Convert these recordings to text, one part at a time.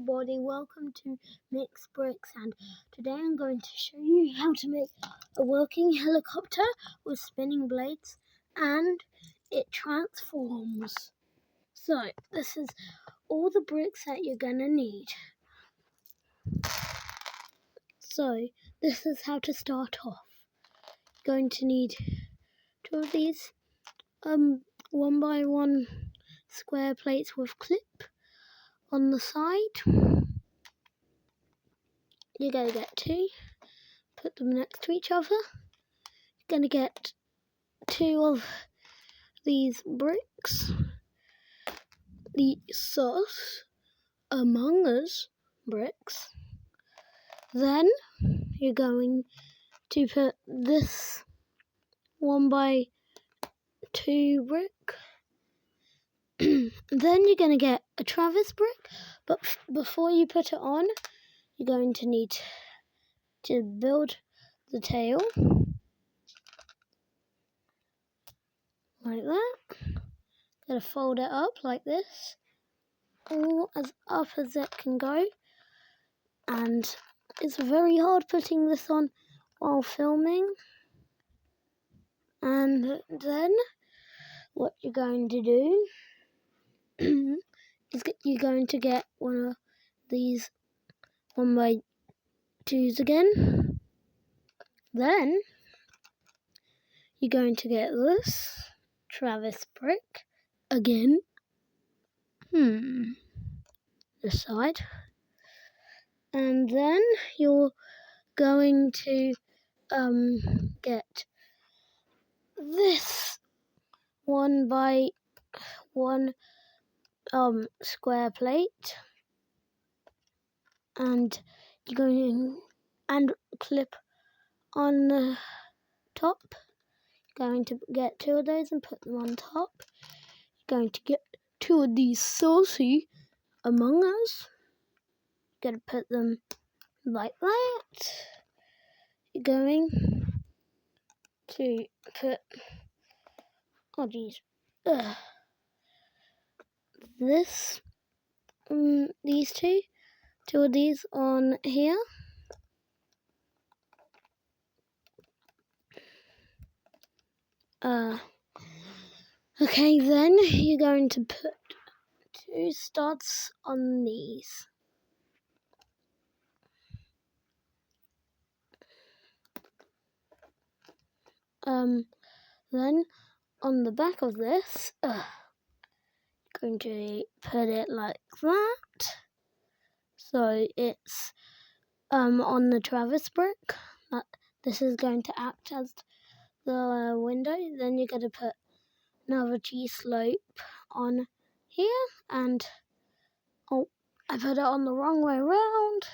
everybody, welcome to Mix Bricks, and today I'm going to show you how to make a working helicopter with spinning blades and it transforms. So this is all the bricks that you're gonna need. So this is how to start off. You're going to need 2 of these 1 by 1 square plates with clip on the side. You're going to get 2, put them next to each other. You're going to get 2 of these bricks, the Sauce Among Us bricks. Then you're going to put this 1 by 2 brick. Then you're going to get a Travis brick, but before you put it on, you're going to need to build the tail like that. Gotta fold it up like this, all as up as it can go, and it's very hard putting this on while filming. And then what you're going to do is you're going to get one of these 1 by 2s again. Then you're going to get this Travis brick again. This side. And then you're going to get this 1 by 1 square plate, and you're going and clip on the top. You're going to get 2 of those and put them on top. You're going to get 2 of these Saucy Among Us. You're going to put them like that. You're going to put these 2 of these on here. Okay, then you're going to put 2 studs on these. Then on the back of this, going to put it like that. So it's on the Travis brick. This is going to act as the window. Then you're going to put another T-slope on here, and I put it on the wrong way around.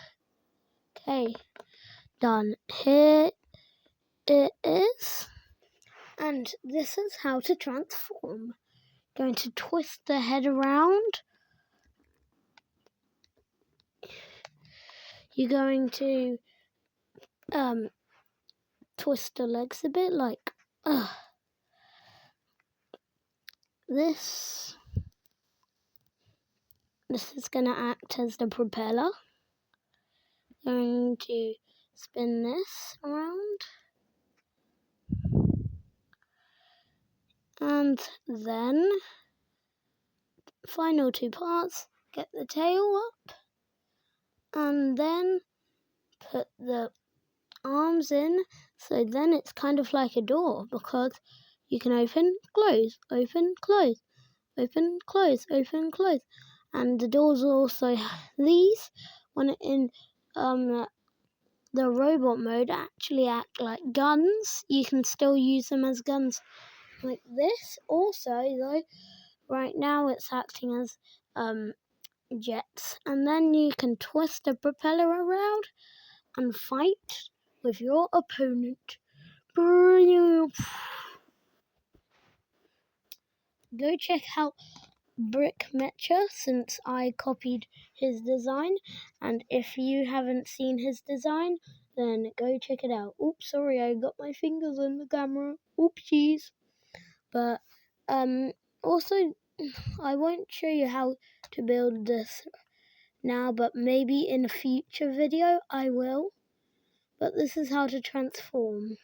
Okay, done. Here it is, and this is how to transform. Going to twist the head around. You're going to twist the legs a bit like this. This is going to act as the propeller. Going to spin this around. And then final 2 parts, get the tail up and then put the arms in, so then it's kind of like a door because you can open, close, open, close, open, close, open, close. And the doors also, these, when in the robot mode, actually act like guns. You can still use them as guns like this. Also, though, right now it's acting as jets. And then you can twist the propeller around and fight with your opponent. Go check out Brick Mecha since I copied his design, and if you haven't seen his design, then go check it out. Oops, sorry, I got my fingers on the camera. Oopsies. But also, I won't show you how to build this now, but maybe in a future video I will. But this is how to transform.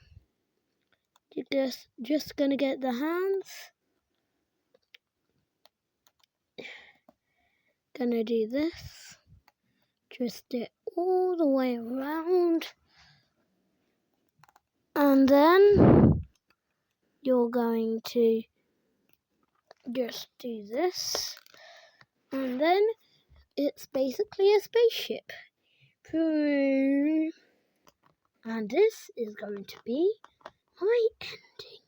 You're just gonna get the hands. Gonna do this. Twist it all the way around. And then you're going to just do this. And then it's basically a spaceship. And this is going to be my ending.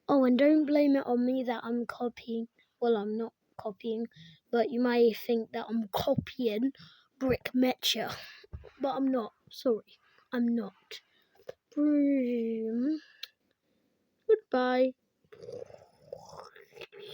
Oh, and don't blame it on me that I'm copying. Well, I'm not copying, but you might think that I'm copying Brick Mecha. But I'm not. Sorry, I'm not. Goodbye.